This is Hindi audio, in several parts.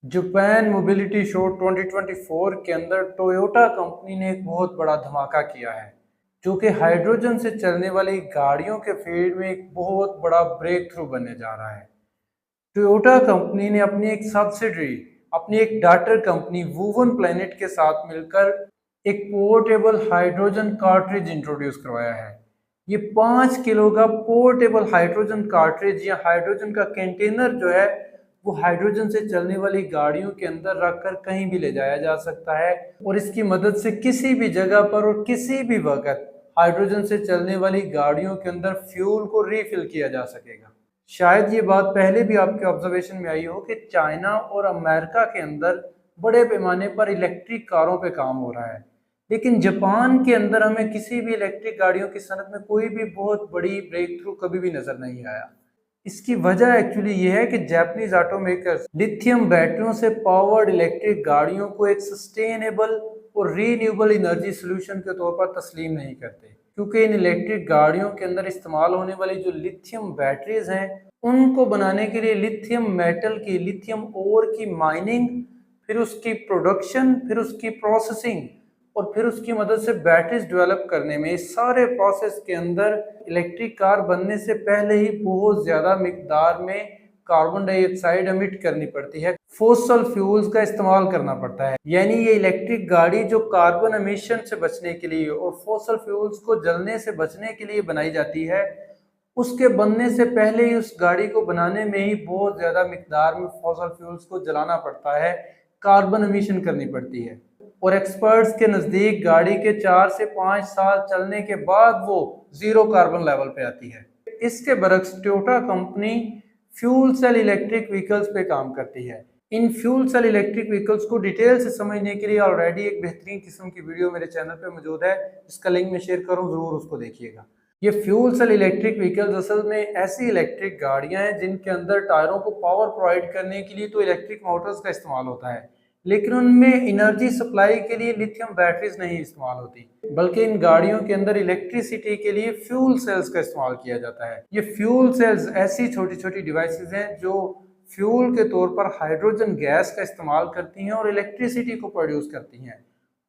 जापान मोबिलिटी शो 2024 के अंदर टोयोटा कंपनी ने एक बहुत बड़ा धमाका किया है, जो कि हाइड्रोजन से चलने वाली गाड़ियों के फील्ड में एक बहुत बड़ा ब्रेक थ्रू बनने जा रहा है। टोयोटा कंपनी ने अपनी एक सब्सिडरी, अपनी एक डॉटर कंपनी वूवन प्लैनेट के साथ मिलकर एक पोर्टेबल हाइड्रोजन कार्ट्रिज इंट्रोड्यूस करवाया है। ये 5 किलो का पोर्टेबल हाइड्रोजन कार्ट्रिज या हाइड्रोजन का कंटेनर जो है वो हाइड्रोजन से चलने वाली गाड़ियों के अंदर रखकर कहीं भी ले जाया जा सकता है और इसकी मदद से किसी भी जगह पर और किसी भी वक्त हाइड्रोजन से चलने वाली गाड़ियों के अंदर फ्यूल को रिफिल किया जा सकेगा। शायद ये बात पहले भी आपके ऑब्जर्वेशन में आई हो कि चाइना और अमेरिका के अंदर बड़े पैमाने पर इलेक्ट्रिक कारों पे काम हो रहा है, लेकिन जापान के अंदर हमें किसी भी इलेक्ट्रिक गाड़ियों की सनत में कोई भी बहुत बड़ी ब्रेक थ्रू कभी भी नजर नहीं आया। इसकी वजह एक्चुअली ये है कि जापानीज ऑटोमेकर्स लिथियम बैटरियों से पावर्ड इलेक्ट्रिक गाड़ियों को एक सस्टेनेबल और रीन्यूएबल एनर्जी सोल्यूशन के तौर पर तस्लीम नहीं करते, क्योंकि इन इलेक्ट्रिक गाड़ियों के अंदर इस्तेमाल होने वाली जो लिथियम बैटरीज हैं उनको बनाने के लिए लिथियम मेटल की, लिथियम ओर की माइनिंग, फिर उसकी प्रोडक्शन, फिर उसकी प्रोसेसिंग और फिर उसकी मदद से बैटरीज डेवलप करने में, इस सारे प्रोसेस के अंदर इलेक्ट्रिक कार बनने से पहले ही बहुत ज़्यादा मिकदार में कार्बन डाइऑक्साइड एमिट करनी पड़ती है, फोसल फ्यूल्स का इस्तेमाल करना पड़ता है। यानी ये इलेक्ट्रिक गाड़ी जो कार्बन एमिशन से बचने के लिए और फोसल फ्यूल्स को जलने से बचने के लिए बनाई जाती है, उसके बनने से पहले ही उस गाड़ी को बनाने में ही बहुत ज़्यादा मिकदार में फोसल फ्यूल्स को जलाना पड़ता है, कार्बन एमिशन करनी पड़ती है। और एक्सपर्ट्स के नज़दीक गाड़ी के 4 से 5 साल चलने के बाद वो जीरो कार्बन लेवल पे आती है। इसके बरक्स Toyota company fuel cell electric vehicles पे काम करती है। इन फ्यूल सेल इलेक्ट्रिक व्हीकल्स को डिटेल से समझने के लिए ऑलरेडी एक बेहतरीन किस्म की वीडियो मेरे चैनल पे मौजूद है, इसका लिंक मैं शेयर करूँ, ज़रूर उसको देखिएगा। ये फ्यूल सेल इलेक्ट्रिक व्हीकल्स असल में ऐसी इलेक्ट्रिक गाड़ियां हैं जिनके अंदर टायरों को पावर प्रोवाइड करने के लिए तो इलेक्ट्रिक मोटर्स का इस्तेमाल होता है, लेकिन उनमें एनर्जी सप्लाई के लिए लिथियम बैटरीज नहीं इस्तेमाल होती, बल्कि इन गाड़ियों के अंदर इलेक्ट्रिसिटी के लिए फ्यूल सेल्स का इस्तेमाल किया जाता है। ये फ्यूल सेल्स ऐसी छोटी छोटी डिवाइसेस हैं जो फ्यूल के तौर पर हाइड्रोजन गैस का इस्तेमाल करती हैं और इलेक्ट्रिसिटी को प्रोड्यूस करती हैं,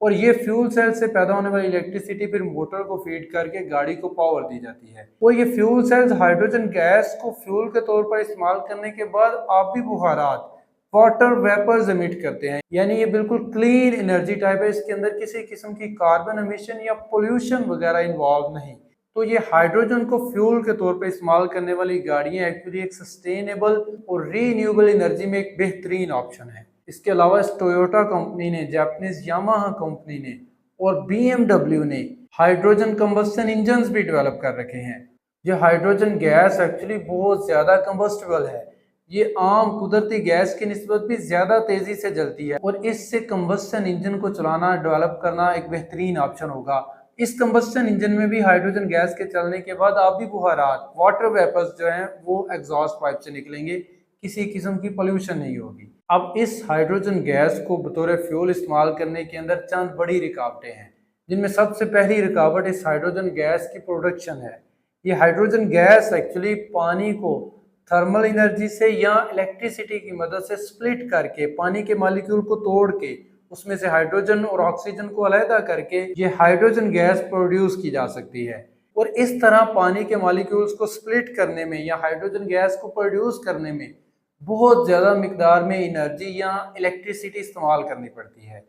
और ये फ्यूल सेल से पैदा होने वाली इलेक्ट्रिसिटी फिर मोटर को फीड करके गाड़ी को पावर दी जाती है। और ये फ्यूल सेल्स हाइड्रोजन गैस को फ्यूल के तौर पर इस्तेमाल करने के बाद आबी बुखारात, वाटर वेपर्स एमिट करते हैं। यानी ये बिल्कुल क्लीन एनर्जी टाइप है, इसके अंदर किसी किस्म की कार्बन एमिशन या पोल्यूशन वगैरह इन्वॉल्व नहीं। तो ये हाइड्रोजन को फ्यूल के तौर पर इस्तेमाल करने वाली गाड़ियां एक्चुअली एक सस्टेनेबल और रीन्यूएबल एनर्जी में एक बेहतरीन ऑप्शन है। इसके अलावा टोयोटा कंपनी ने, जापानीज यामाहा कंपनी ने और BMW ने हाइड्रोजन कंबस्शन इंजन्स भी डेवलप कर रखे हैं। ये हाइड्रोजन गैस एक्चुअली बहुत ज़्यादा कंबस्टेबल है, ये आम कुदरती गैस की निस्बत भी ज़्यादा तेज़ी से जलती है और इससे कंबस्शन इंजन को चलाना, डेवलप करना एक बेहतरीन ऑप्शन होगा। इस कंबस्शन इंजन में भी हाइड्रोजन गैस के चलने के बाद आबी बुखारात, वाटर वेपर्स जो हैं वो एग्जॉस्ट पाइप से निकलेंगे, किसी किस्म की पोल्यूशन नहीं होगी। अब इस हाइड्रोजन गैस को बतौर फ्यूल इस्तेमाल करने के अंदर चंद बड़ी रुकावटें हैं, जिनमें सबसे पहली रुकावट इस हाइड्रोजन गैस की प्रोडक्शन है। ये हाइड्रोजन गैस एक्चुअली पानी को थर्मल एनर्जी से या इलेक्ट्रिसिटी की मदद से स्प्लिट करके, पानी के मालिक्यूल को तोड़ के उसमें से हाइड्रोजन और ऑक्सीजन को अलहदा करके ये हाइड्रोजन गैस प्रोड्यूस की जा सकती है। और इस तरह पानी के मालिक्यूल्स को स्प्लिट करने में या हाइड्रोजन गैस को प्रोड्यूस करने में बहुत ज़्यादा मिकदार में एनर्जी या इलेक्ट्रिसिटी इस्तेमाल करनी पड़ती है।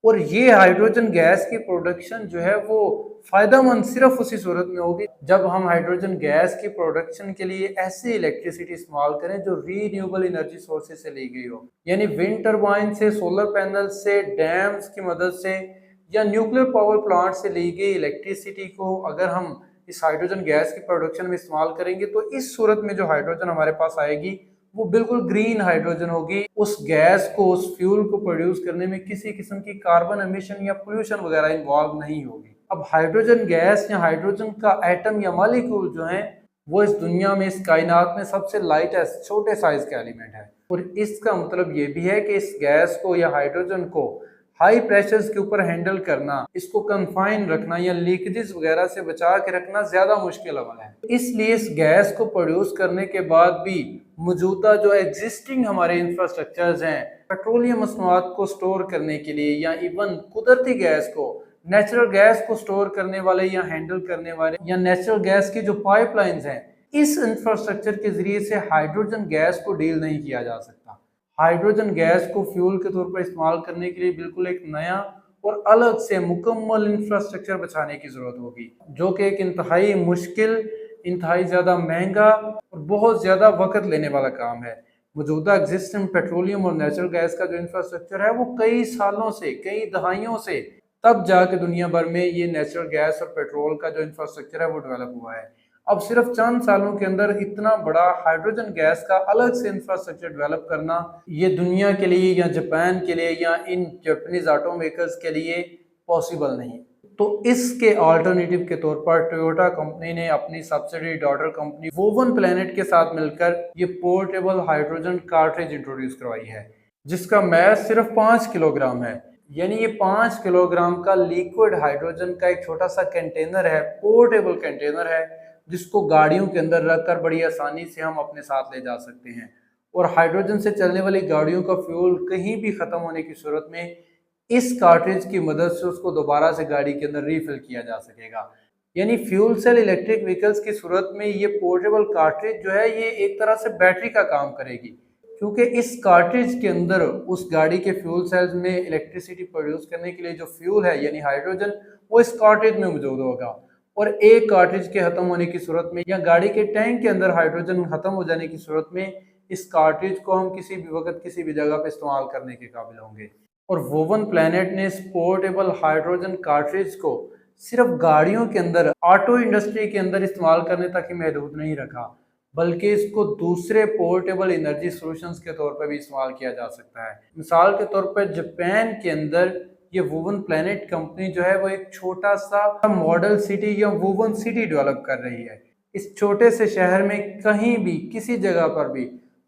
और ये हाइड्रोजन गैस की प्रोडक्शन जो है वो फ़ायदेमंद सिर्फ उसी सूरत में होगी जब हम हाइड्रोजन गैस की प्रोडक्शन के लिए ऐसी इलेक्ट्रिसिटी इस्तेमाल करें जो रीन्यूएबल एनर्जी सोर्सेज से ली गई हो, यानी विंड टर्बाइन से, सोलर पैनल से, डैम्स की मदद से या न्यूक्लियर पावर प्लांट से ली गई इलेक्ट्रिसिटी को अगर हम इस हाइड्रोजन गैस की प्रोडक्शन में इस्तेमाल करेंगे तो इस सूरत में जो हाइड्रोजन हमारे पास आएगी वो बिल्कुल ग्रीन हाइड्रोजन होगी। उस गैस को, उस फ्यूल को प्रोड्यूस करने में किसी किस्म की कार्बन एमिशन या पोल्यूशन वगैरह इन्वॉल्व नहीं होगी। अब हाइड्रोजन गैस या हाइड्रोजन का एटम या मॉलिक्यूल जो है वो इस दुनिया में, इस कायनात में सबसे लाइटेस्ट, छोटे साइज का एलिमेंट है। और इसका मतलब ये भी है कि इस गैस को या हाइड्रोजन को हाई प्रेशर्स के ऊपर हैंडल करना, इसको कन्फाइन रखना या लीकेजेस वगैरह से बचा के रखना ज्यादा मुश्किल अमल है। इसलिए इस गैस को प्रोड्यूस करने के बाद भी मौजूदा जो एग्जिस्टिंग हमारे इंफ्रास्ट्रक्चर्स हैं पेट्रोलियम मसनूआत को स्टोर करने के लिए या इवन कुदरती गैस को, नेचुरल गैस को स्टोर करने वाले या हैंडल करने वाले या नेचुरल गैस की जो पाइपलाइंस हैं, इस इंफ्रास्ट्रक्चर के जरिए से हाइड्रोजन गैस को डील नहीं किया जा सकता। हाइड्रोजन गैस को फ्यूल के तौर पर इस्तेमाल करने के लिए बिल्कुल एक नया और अलग से मुकम्मल इंफ्रास्ट्रक्चर बचाने की जरूरत होगी, जो कि एक इंतहाई मुश्किल, इंतहाई ज़्यादा महंगा और बहुत ज़्यादा वक्त लेने वाला काम है। मौजूदा एग्जिस्टिंग पेट्रोलियम और नेचुरल गैस का जो इंफ्रास्ट्रक्चर है वो कई सालों से, कई दहाइयों से तब जाके दुनिया भर में ये नेचुरल गैस और पेट्रोल का जो इंफ्रास्ट्रक्चर है वो डेवलप हुआ है। अब सिर्फ चंद सालों के अंदर इतना बड़ा हाइड्रोजन गैस का अलग से इंफ्रास्ट्रक्चर डेवलप करना ये दुनिया के लिए या जापान के लिए या इन जापानीज ऑटो मेकर्स के लिए पॉसिबल नहीं। तो इसके अल्टरनेटिव के तौर पर टोयोटा कंपनी ने अपनी subsidy daughter company woven planet के साथ मिलकर ये पोर्टेबल हाइड्रोजन कार्ट्रिज इंट्रोड्यूस करवाई है, जिसका मैस सिर्फ 5 किलोग्राम है। यानी ये 5 किलोग्राम का लिक्विड हाइड्रोजन का एक छोटा सा कंटेनर है, पोर्टेबल कंटेनर है, जिसको गाड़ियों के अंदर रखकर बड़ी आसानी से हम अपने साथ ले जा सकते हैं। और हाइड्रोजन से चलने वाली गाड़ियों का फ्यूल कहीं भी खत्म होने की सूरत में इस कार्ट्रिज की मदद से उसको दोबारा से गाड़ी के अंदर रीफिल किया जा सकेगा। यानी फ्यूल सेल इलेक्ट्रिक व्हीकल्स की सूरत में ये पोर्टेबल कार्ट्रिज जो है ये एक तरह से बैटरी का काम करेगी, क्योंकि इस कार्ट्रिज के अंदर उस गाड़ी के फ्यूल सेल्स में इलेक्ट्रिसिटी प्रोड्यूस करने के लिए जो फ्यूल है यानी हाइड्रोजन वो इस कार्ट्रिज में मौजूद होगा। और एक कार्ट्रिज के खत्म होने की सूरत में या गाड़ी के टैंक के अंदर हाइड्रोजन खत्म हो जाने की सूरत में इस कार्ट्रिज को हम किसी भी वक्त किसी भी जगह पे इस्तेमाल करने के काबिल होंगे। और वोवन प्लैनेट ने इस पोर्टेबल हाइड्रोजन कार्ट्रिज को सिर्फ गाड़ियों के अंदर, ऑटो इंडस्ट्री के अंदर इस्तेमाल करने तक ही महदूद नहीं रखा, बल्कि इसको दूसरे पोर्टेबल एनर्जी सॉल्यूशंस के तौर पर भी इस्तेमाल किया जा सकता है। मिसाल के तौर पर जापान के अंदर ये वोवन प्लैनेट कंपनी जो है वो एक छोटा सा मॉडल सिटी या वोवन सिटी डेवलप कर रही है। इस छोटे से शहर में कहीं भी किसी जगह पर भी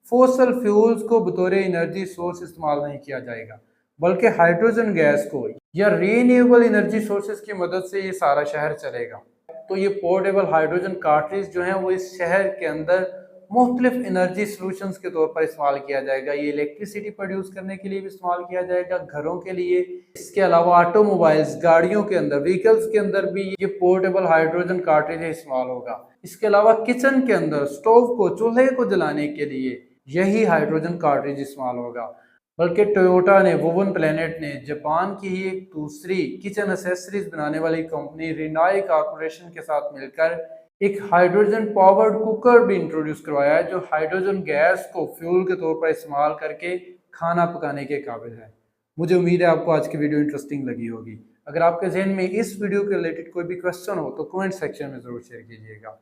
फोसल फ्यूल्स को बतौर एनर्जी सोर्स इस्तेमाल नहीं किया जाएगा, बल्कि हाइड्रोजन गैस को या रीन्यूएबल एनर्जी सोर्सेज की मदद से ये सारा शहर चलेगा। तो ये पोर्टेबल हाइड्रोजन कार्ट्रिज जो है वो इस शहर के अंदर मुख्तलिफ एनर्जी सोल्यूशंस के तौर पर इस्तेमाल किया जाएगा। ये इलेक्ट्रिसिटी प्रोड्यूस करने के लिए भी इस्तेमाल किया जाएगा, घरों के लिए। इसके अलावा ऑटोमोबाइल्स, गाड़ियों के अंदर, व्हीकल्स के अंदर भी ये पोर्टेबल हाइड्रोजन कार्ट्रिज इस्तेमाल होगा। इसके अलावा किचन के अंदर स्टोव को, चूल्हे को जलाने के लिए यही हाइड्रोजन कार्ट्रिज इस्तेमाल होगा। बल्कि टोयोटा ने, वोवन प्लैनेट ने जापान की ही एक दूसरी किचन एसेसरीज बनाने वाली कंपनी रिनाई कॉर्पोरेशन के साथ मिलकर एक हाइड्रोजन पावर्ड कुकर भी इंट्रोड्यूस करवाया है, जो हाइड्रोजन गैस को फ्यूल के तौर पर इस्तेमाल करके खाना पकाने के काबिल है। मुझे उम्मीद है आपको आज की वीडियो इंटरेस्टिंग लगी होगी। अगर आपके जहन में इस वीडियो के रिलेटेड कोई भी क्वेश्चन हो तो कमेंट सेक्शन में ज़रूर शेयर कीजिएगा।